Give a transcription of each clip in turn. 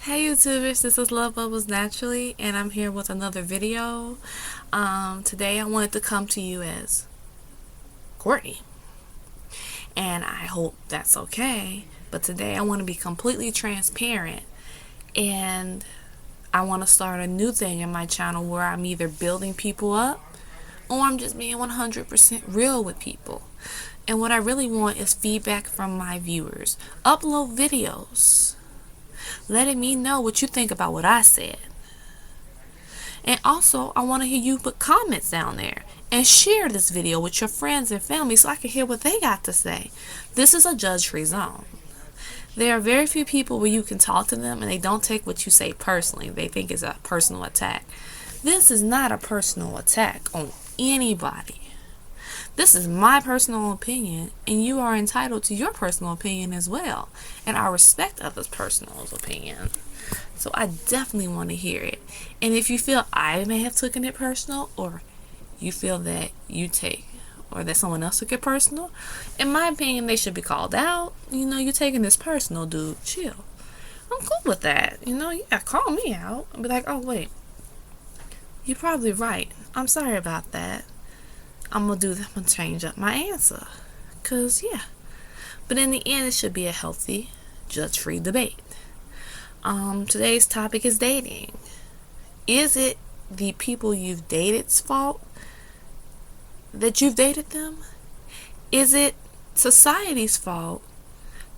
Hey YouTubers, this is Love Bubbles Naturally, and I'm here with another video. Today I wanted to come to you as Courtney, and I hope that's okay. But today I want to be completely transparent, and I want to start a new thing in my channel where I'm either building people up or I'm just being 100% real with people. And what I really want is feedback from my viewers. Upload videos letting me know what you think about what I said. And also, I want to hear you put comments down there and share this video with your friends and family so I can hear what they got to say. This is a judge-free zone. There are very few people where you can talk to them and they don't take what you say personally. They think it's a personal attack. This is not a personal attack on anybody. This is my personal opinion, and you are entitled to your personal opinion as well. And I respect others' personal opinion. So I definitely want to hear it. And if you feel I may have taken it personal, or you feel that you take, or that someone else took it personal, in my opinion, they should be called out. You're taking this personal, dude. Chill. I'm cool with that. Yeah, call me out. I'll be like, oh, wait. You're probably right. I'm sorry about that. I'm going to change up my answer. Because, yeah. But in the end, it should be a healthy, judge-free debate. Today's topic is dating. Is it the people you've dated's fault that you've dated them? Is it society's fault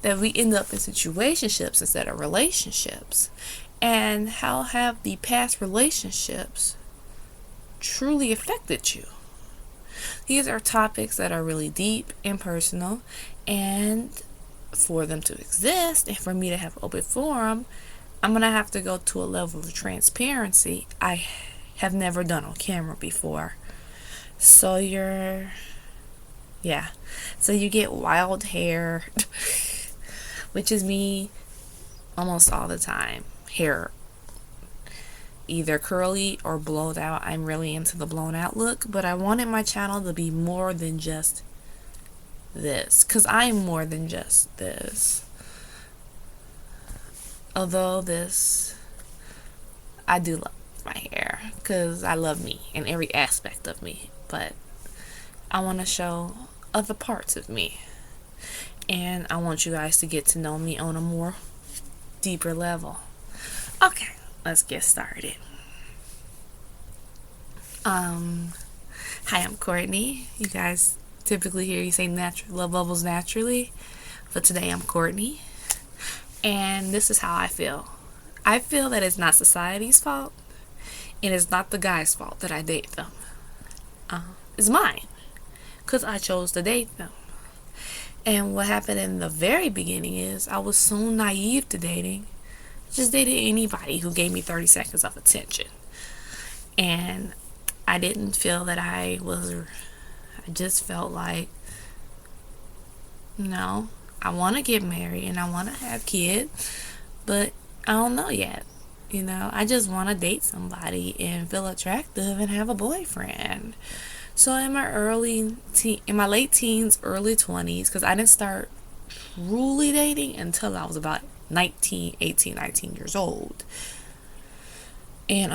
that we end up in situationships instead of relationships? And how have the past relationships truly affected you? These are topics that are really deep and personal, and for them to exist and for me to have open forum, I'm going to have to go to a level of transparency I have never done on camera before. So you get wild hair, which is me almost all the time. Hair either curly or blown out. I'm really into the blown out look, but I wanted my channel to be more than just this, because I'm more than just this. Although I do love my hair because I love me and every aspect of me, but I want to show other parts of me, and I want you guys to get to know me on a more deeper level. Okay, let's get started. Hi, I'm Courtney. You guys typically hear you say Love Bubbles Naturally, but today I'm Courtney, and this is how I feel. I feel that it's not society's fault, and it's not the guy's fault that I date them. It's mine, because I chose to date them. And what happened in the very beginning is I was so naive to dating. I just dated anybody who gave me 30 seconds of attention. And I didn't feel that I just felt like, no, I want to get married and I want to have kids, but I don't know yet. I just want to date somebody and feel attractive and have a boyfriend. So in my late teens, early 20s, because I didn't start truly dating until I was about 18, 19 years old. And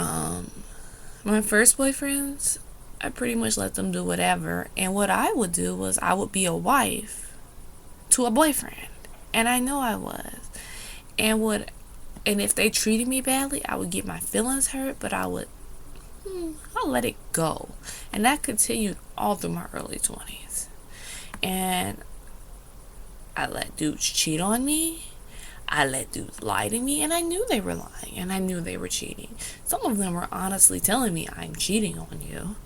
my first boyfriends, I pretty much let them do whatever. And what I would do was I would be a wife to a boyfriend. And I know I was. And if they treated me badly, I would get my feelings hurt, but I'll let it go. And that continued all through my early 20s. And I let dudes cheat on me. I let dudes lie to me, and I knew they were lying, and I knew they were cheating. Some of them were honestly telling me, I'm cheating on you.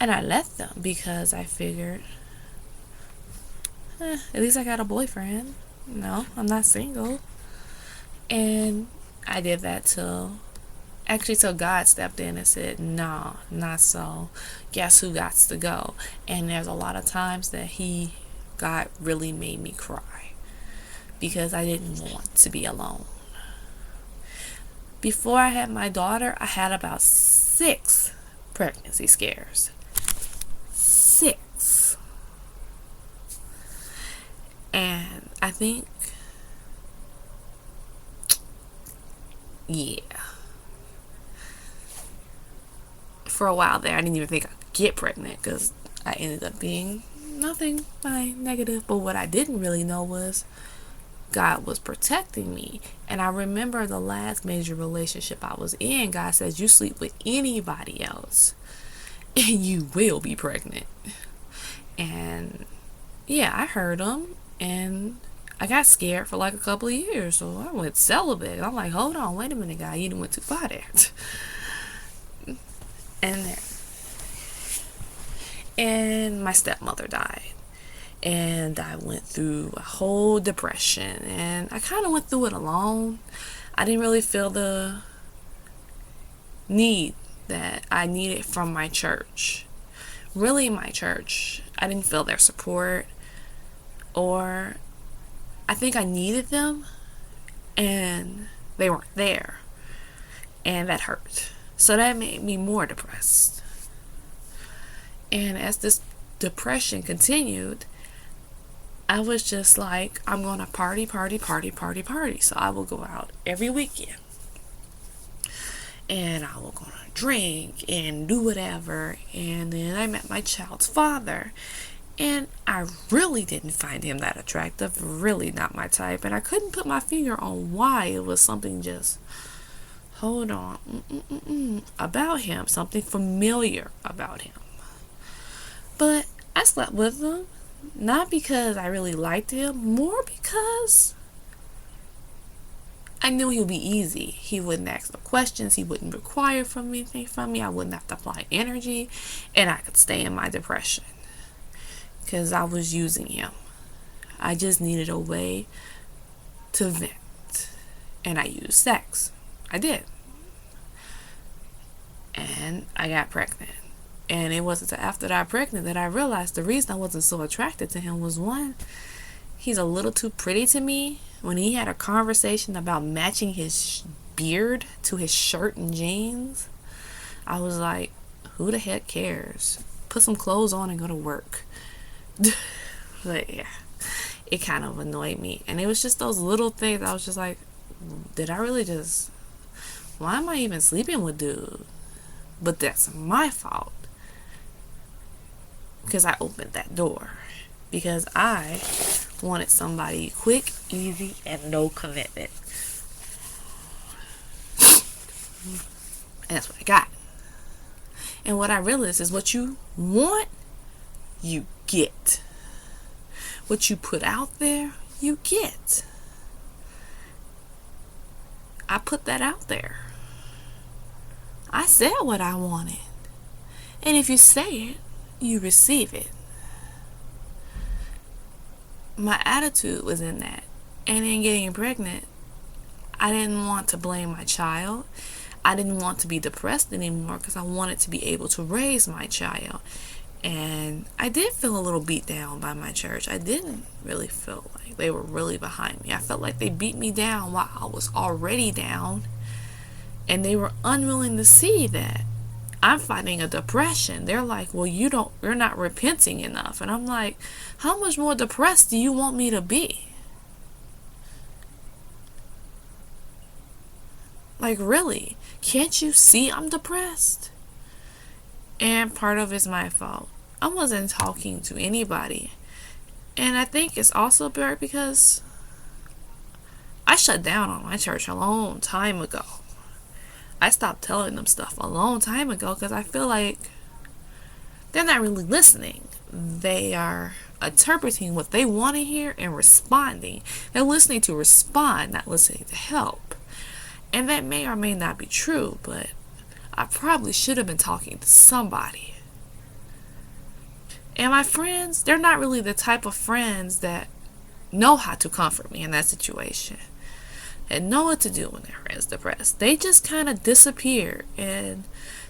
And I let them because I figured, at least I got a boyfriend. No, I'm not single. And I did that till God stepped in and said, no, not so. Guess who got to go? And there's a lot of times that God really made me cry because I didn't want to be alone. Before I had my daughter, I had about 6 pregnancy scares. 6. And I think Yeah. For a while there, I didn't even think I could get pregnant because I ended up being nothing by negative. But what I didn't really know was God was protecting me. And I remember the last major relationship I was in, God says, you sleep with anybody else and you will be pregnant. And yeah, I heard him, and I got scared for like a couple of years. So I went celibate. I'm like, hold on, wait a minute, God, you done went too far there. and and my stepmother died. And I went through a whole depression, and I kind of went through it alone. I didn't really feel the need that I needed from my church. Really, my church. I didn't feel their support, or I think I needed them and they weren't there, and that hurt. So that made me more depressed. And as this depression continued, I was just like, I'm gonna party. So I will go out every weekend, and I will go to drink and do whatever. And then I met my child's father, and I really didn't find him that attractive, really not my type. And I couldn't put my finger on why. It was something just, hold on, about him, something familiar about him. But I slept with him, not because I really liked him, more because I knew he would be easy. He wouldn't ask no questions. He wouldn't require anything from me. I wouldn't have to apply energy, and I could stay in my depression because I was using him. I just needed a way to vent, and I used sex. I did. And I got pregnant. And it wasn't until after I got pregnant that I realized the reason I wasn't so attracted to him was, one, he's a little too pretty to me. When he had a conversation about matching his beard to his shirt and jeans, I was like, who the heck cares? Put some clothes on and go to work. But yeah, it kind of annoyed me. And it was just those little things. I was just like, did I really just, why am I even sleeping with dude? But that's my fault, because I opened that door, because I wanted somebody quick, easy, and no commitment. And that's what I got. And what I realized is, what you want, you get. What you put out there, you get. I put that out there. I said what I wanted. And if you say it, you receive it. My attitude was in that. And in getting pregnant, I didn't want to blame my child. I didn't want to be depressed anymore, because I wanted to be able to raise my child. And I did feel a little beat down by my church. I didn't really feel like they were really behind me. I felt like they beat me down while I was already down. And they were unwilling to see that I'm fighting a depression. They're like, well, you're not repenting enough. And I'm like, how much more depressed do you want me to be? Like, really? Can't you see I'm depressed? And part of it's my fault. I wasn't talking to anybody. And I think it's also because I shut down on my church a long time ago. I stopped telling them stuff a long time ago, because I feel like they're not really listening. They are interpreting what they want to hear and responding. They're listening to respond, not listening to help. And that may or may not be true, but I probably should have been talking to somebody. And my friends, they're not really the type of friends that know how to comfort me in that situation and know what to do when their friend's depressed. They just kind of disappear, and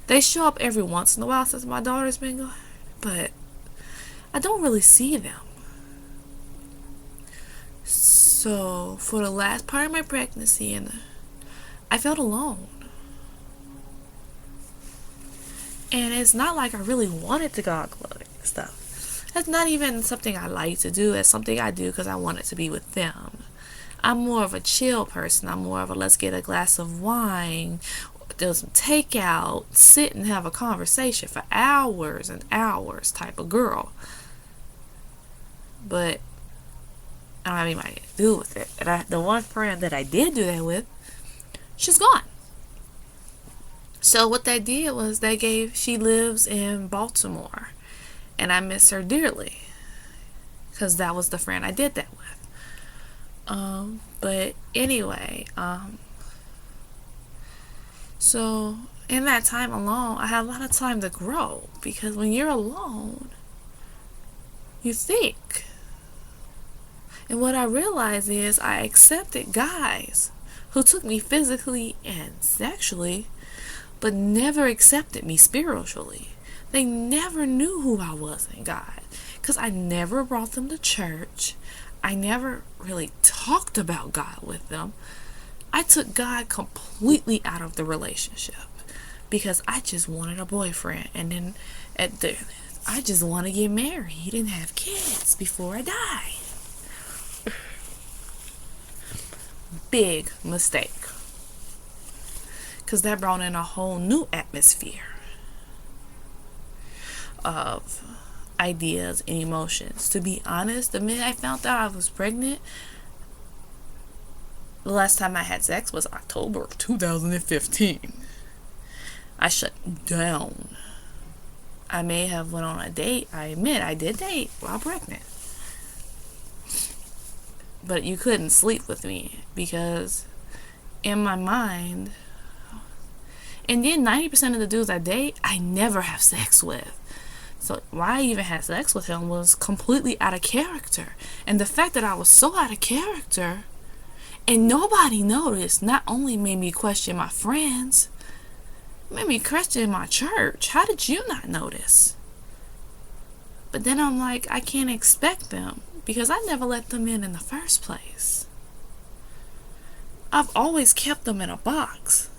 they show up every once in a while since my daughter's been gone, but I don't really see them. So for the last part of my pregnancy, and I felt alone. And it's not like I really wanted to go out clubbing and stuff. That's not even something I like to do. It's something I do because I want it to be with them. I'm more of a chill person. I'm more of a let's get a glass of wine, do some takeout, sit and have a conversation for hours and hours type of girl. But I don't have anybody to do with it. And the one friend that I did do that with, she's gone. So what they did was she lives in Baltimore, and I miss her dearly because that was the friend I did that with. But anyway, so in that time alone, I had a lot of time to grow, because when you're alone, you think. And what I realized is I accepted guys who took me physically and sexually, but never accepted me spiritually. They never knew who I was in God, because I never brought them to church. I never really talked about God with them. I took God completely out of the relationship because I just wanted a boyfriend, and then I just want to get married and have kids before I die. Big mistake, because that brought in a whole new atmosphere of ideas and emotions. To be honest, the minute I found out I was pregnant, the last time I had sex was October of 2015. I shut down. I may have went on a date. I admit I did date while pregnant. But you couldn't sleep with me because in my mind, and then 90% of the dudes I date, I never have sex with. So why I even had sex with him was completely out of character. And the fact that I was so out of character and nobody noticed not only made me question my friends, made me question my church. How did you not notice? But then I'm like, I can't expect them, because I never let them in the first place. I've always kept them in a box.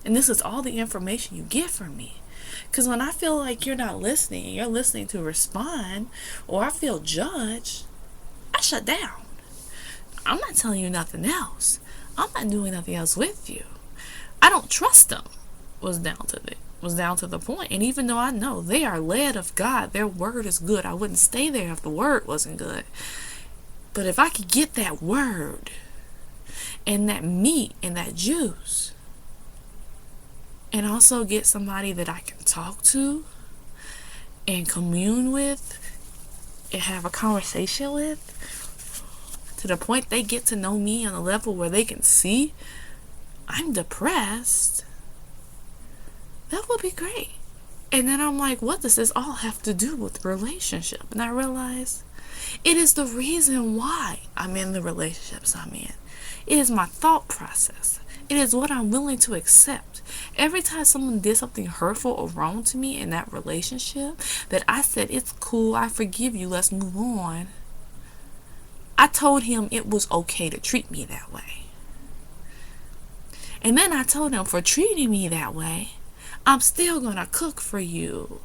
And this is all the information you get from me. Because when I feel like you're not listening, you're listening to respond, or I feel judged, I shut down. I'm not telling you nothing else. I'm not doing nothing else with you. I don't trust them. Was down to the point. And even though I know they are led of God, their word is good, I wouldn't stay there if the word wasn't good. But if I could get that word and that meat and that juice, and also get somebody that I can talk to and commune with and have a conversation with, to the point they get to know me on a level where they can see I'm depressed, that would be great. And then I'm like, what does this all have to do with the relationship? And I realize it is the reason why I'm in the relationships I'm in. It is my thought process. It is what I'm willing to accept. Every time someone did something hurtful or wrong to me in that relationship, that I said, it's cool, I forgive you, let's move on, I told him it was okay to treat me that way. And then I told him, for treating me that way, I'm still gonna cook for you,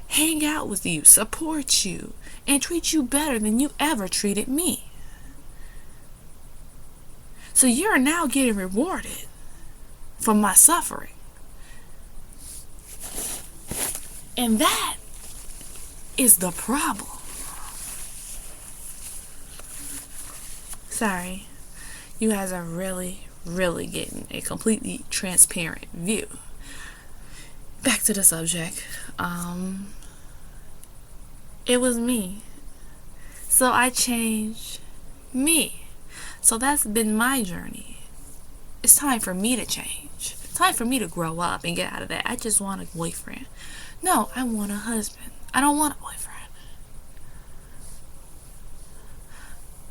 hang out with you, support you, and treat you better than you ever treated me. So you're now getting rewarded for my suffering. And that is the problem. Sorry, you guys are really getting a completely transparent view. Back to the subject. It was me. So I changed me. So that's been my journey. It's time for me to change. It's time for me to grow up and get out of that. I just want a boyfriend. No, I want a husband. I don't want a boyfriend.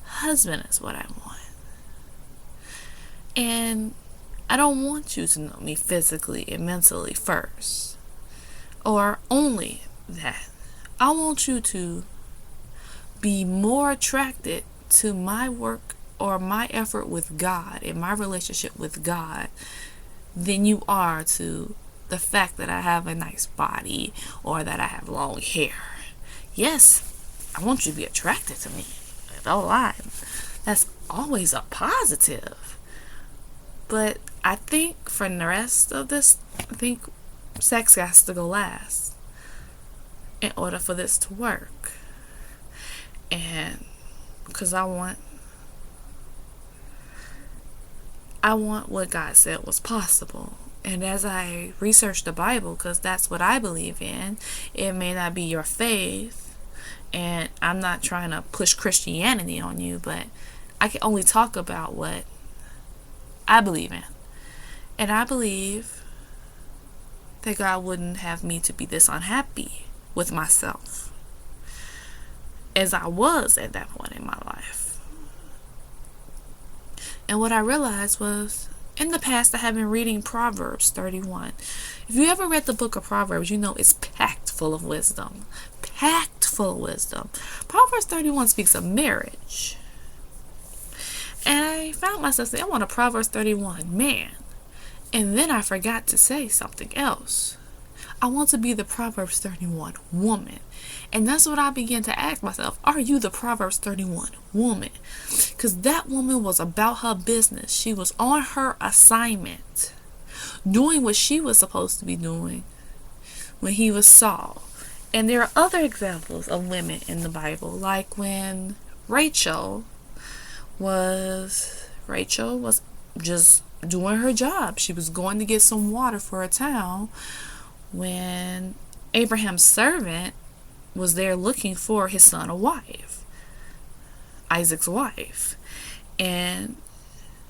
Husband is what I want. And I don't want you to know me physically and mentally first, or only that. I want you to be more attracted to my work or my effort with God and my relationship with God than you are to the fact that I have a nice body or that I have long hair. Yes, I want you to be attracted to me. Don't lie. That's always a positive. But I think for the rest of this, I think sex has to go last in order for this to work. And because I want what God said was possible. And as I research the Bible, because that's what I believe in, it may not be your faith, and I'm not trying to push Christianity on you, but I can only talk about what I believe in. And I believe that God wouldn't have me to be this unhappy with myself as I was at that point in my life. And what I realized was, in the past, I have been reading Proverbs 31. If you ever read the book of Proverbs, you know it's packed full of wisdom. Packed full of wisdom. Proverbs 31 speaks of marriage. And I found myself saying, I want a Proverbs 31 man. And then I forgot to say something else. I want to be the Proverbs 31 woman. And that's what I began to ask myself. Are you the Proverbs 31 woman? Because that woman was about her business. She was on her assignment, doing what she was supposed to be doing when he was Saul. And there are other examples of women in the Bible, like when Rachel was just doing her job. She was going to get some water for a town when Abraham's servant was there looking for his son a wife, Isaac's wife. And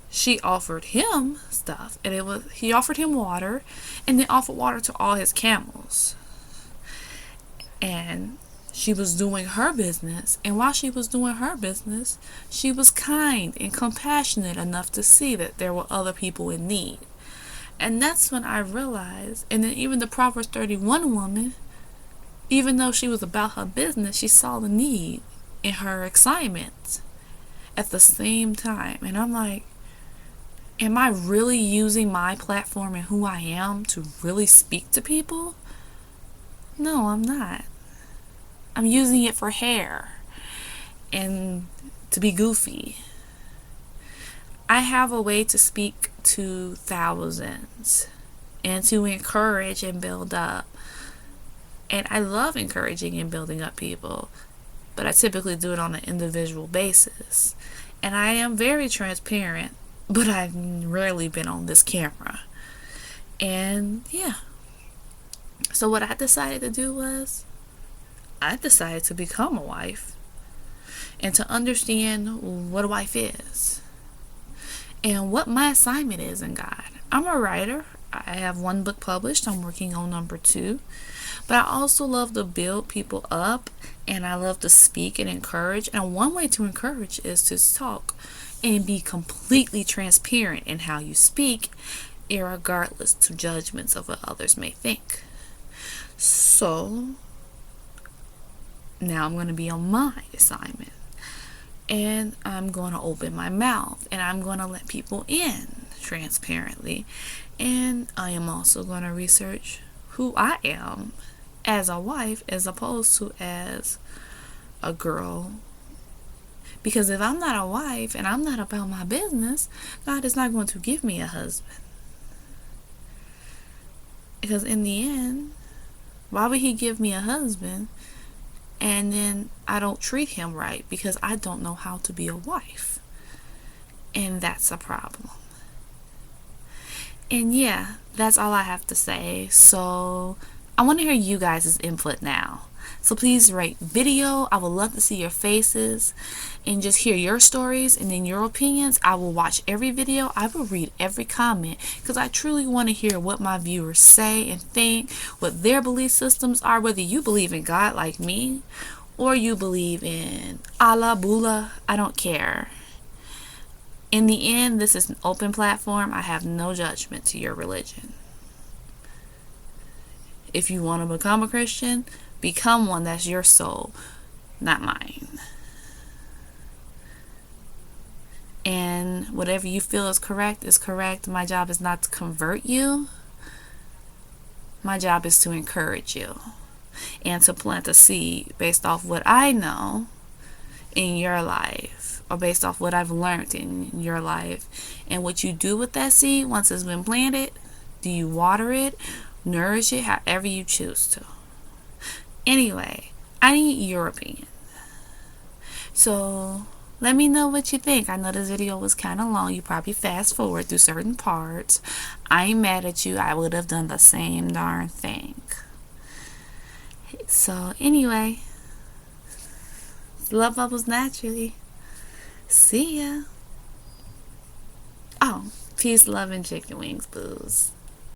she offered him stuff, and he offered him water, and then offered water to all his camels. And she was doing her business, and while she was doing her business, she was kind and compassionate enough to see that there were other people in need. And that's when I realized, and then even the Proverbs 31 woman, even though she was about her business, she saw the need in her assignment at the same time. And I'm like, am I really using my platform and who I am to really speak to people? No, I'm not. I'm using it for hair and to be goofy. I have a way to speak to thousands and to encourage and build up. And I love encouraging and building up people, but I typically do it on an individual basis. And I am very transparent, but I've rarely been on this camera. And yeah. So what I decided to do was, I decided to become a wife and to understand what a wife is and what my assignment is in God. I'm a writer. I have one book published. I'm working on number 2. But I also love to build people up, and I love to speak and encourage. And one way to encourage is to talk and be completely transparent in how you speak, irregardless to judgments of what others may think. So now I'm going to be on my assignment, and I'm going to open my mouth, and I'm going to let people in transparently. And I am also going to research who I am as a wife as opposed to as a girl. Because if I'm not a wife and I'm not about my business, God is not going to give me a husband. Because in the end, why would he give me a husband and then I don't treat him right because I don't know how to be a wife? And that's a problem. And yeah, that's all I have to say. So I want to hear you guys' input now. So please rate video. I would love to see your faces and just hear your stories and then your opinions. I will watch every video. I will read every comment because I truly want to hear what my viewers say and think, what their belief systems are, whether you believe in God like me or you believe in Allah, Buddha. I don't care. In the end, this is an open platform. I have no judgment to your religion. If you want to become a Christian, become one. That's your soul, not mine. And whatever you feel is correct is correct. My job is not to convert you. My job is to encourage you and to plant a seed based off what I know in your life or based off what I've learned in your life. And what you do with that seed once it's been planted, do you water it, nourish it, however you choose to. Anyway, I need your opinion. So let me know what you think. I know this video was kind of long. You probably fast forward through certain parts. I ain't mad at you. I would have done the same darn thing. So anyway, love bubbles naturally. See ya. Oh, peace, love, and chicken wings, booze.